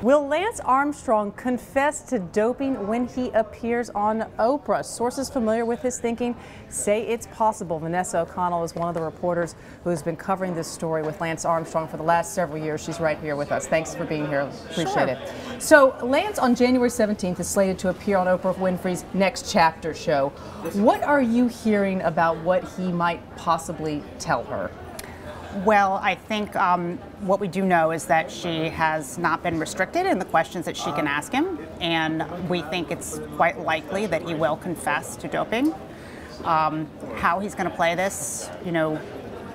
Will Lance Armstrong confess to doping when he appears on Oprah? Sources familiar with his thinking say it's possible. Vanessa O'Connell is one of the reporters who has been covering this story with Lance Armstrong for the last several years. She's right here with us. Thanks for being here. Appreciate it. So Lance on January 17th is slated to appear on Oprah Winfrey's Next Chapter show. What are you hearing about what he might possibly tell her? Well, I think what we do know is that she has not been restricted in the questions that she can ask him, and we think it's quite likely that he will confess to doping. How he's going to play this,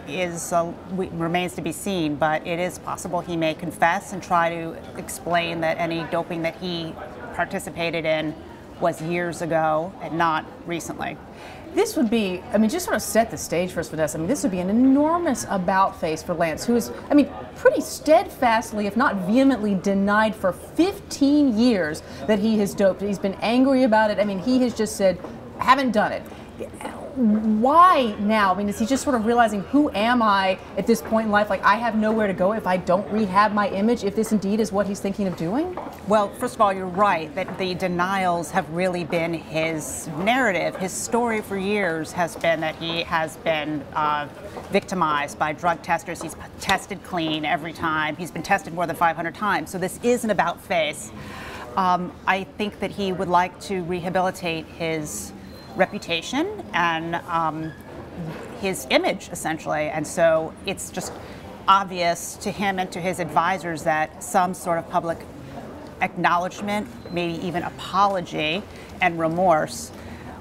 remains to be seen, but it is possible he may confess and try to explain that any doping that he participated in was years ago and not recently. This would be, just sort of set the stage for us, Vanessa. This would be an enormous about face for Lance, who is, pretty steadfastly, if not vehemently, denied for 15 years that he has doped. He's been angry about it. He has just said, haven't done it. Why now? Is he just sort of realizing, who am I at this point in life? Like, I have nowhere to go if I don't rehab my image, if this indeed is what he's thinking of doing? Well, first of all, you're right that the denials have really been his narrative. His story for years has been that he has been victimized by drug testers. He's tested clean every time. He's been tested more than 500 times. So this is an about face. I think that he would like to rehabilitate his reputation and his image, essentially, and so it's just obvious to him and to his advisors that some sort of public acknowledgement, maybe even apology and remorse,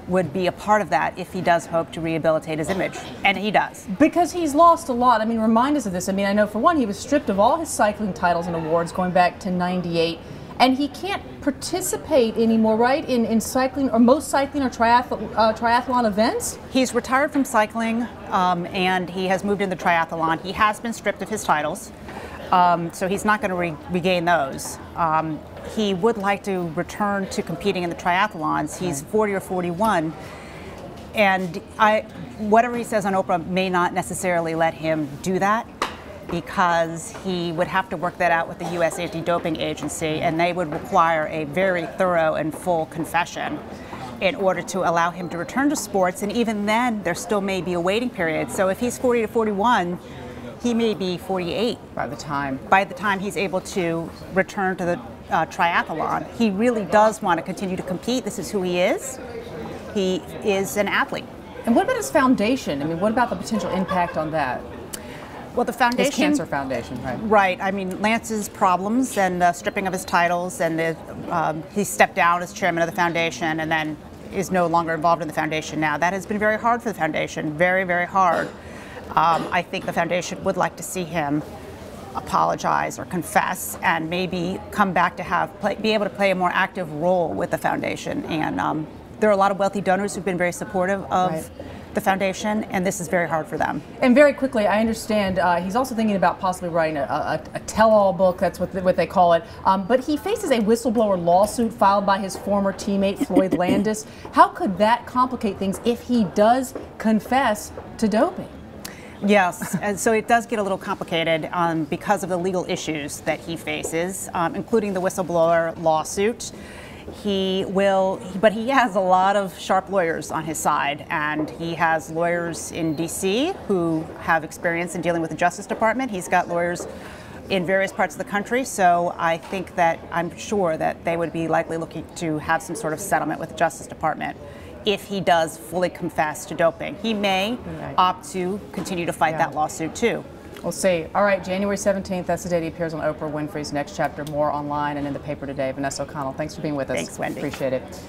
would be a part of that if he does hope to rehabilitate his image, and he does. Because he's lost a lot. Remind us of this. I know for one, he was stripped of all his cycling titles and awards going back to '98. And he can't participate anymore, right, in cycling, or most cycling or triathlon events? He's retired from cycling, and he has moved into triathlon. He has been stripped of his titles, so he's not going to regain those. He would like to return to competing in the triathlons. He's 40 or 41, and whatever he says on Oprah may not necessarily let him do that, because he would have to work that out with the U.S. Anti-Doping Agency, and they would require a very thorough and full confession in order to allow him to return to sports. And even then, there still may be a waiting period. So if he's 40 to 41, he may be 48 by the time he's able to return to the triathlon. He really does want to continue to compete. This is who he is. He is an athlete. And what about his foundation? What about the potential impact on that? Well, the foundation, his cancer foundation, right? Right. Lance's problems and stripping of his titles, and he stepped down as chairman of the foundation, and then is no longer involved in the foundation now. That has been very hard for the foundation, very, very hard. I think the foundation would like to see him apologize or confess, and maybe come back to be able to play a more active role with the foundation. And there are a lot of wealthy donors who've been very supportive of the foundation, and this is very hard for them. And very quickly, I understand he's also thinking about possibly writing a tell-all book. That's what they call it. But he faces a whistleblower lawsuit filed by his former teammate Floyd Landis. How could that complicate things if he does confess to doping? Yes, and so it does get a little complicated because of the legal issues that he faces, including the whistleblower lawsuit. But he has a lot of sharp lawyers on his side, and he has lawyers in D.C. who have experience in dealing with the Justice Department. He's got lawyers in various parts of the country, so I'm sure that they would be likely looking to have some sort of settlement with the Justice Department if he does fully confess to doping. He may opt to continue to fight that lawsuit too. We'll see. All right, January 17th, that's the day he appears on Oprah Winfrey's Next Chapter. More online and in the paper today. Vanessa O'Connell, thanks for being with us. Thanks, Wendy. Appreciate it.